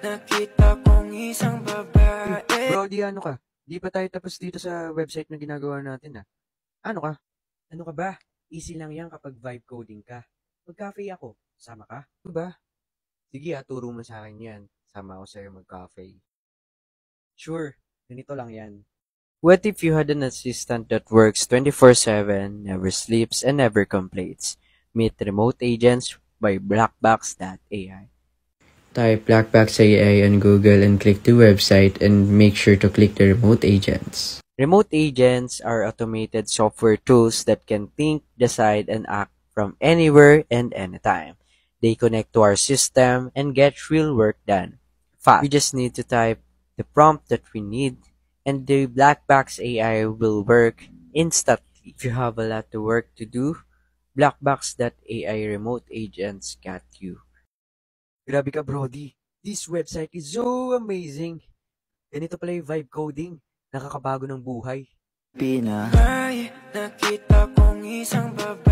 nakita kong isang babae. Brody, ano ka? Di pa tayo tapos dito sa website na ginagawa natin, ah. Ano ka? Ano ka ba? Easy lang yan kapag vibe coding ka. Mag-cafe ako. Sama ka? Ano ba? Sige, turo mo sa akin yan. Sama ako sa'yo mag-cafe. Sure. Ganito lang yan. What if you had an assistant that works 24/7, never sleeps, and never complains? Meet Remote Agents by Blackbox.ai. Type Blackbox AI on Google and click the website, and make sure to click the Remote Agents. Remote agents are automated software tools that can think, decide, and act from anywhere and anytime. They connect to our system and get real work done fast. We just need to type the prompt that we need, and the Blackbox AI will work instantly. If you have a lot of work to do, Blackbox.ai Remote Agents got you. Grabe ka, Brody. This website is so amazing. Ganito pala yung vibe coding. Nakakabago ng buhay. Ay, nakita kong isang babae.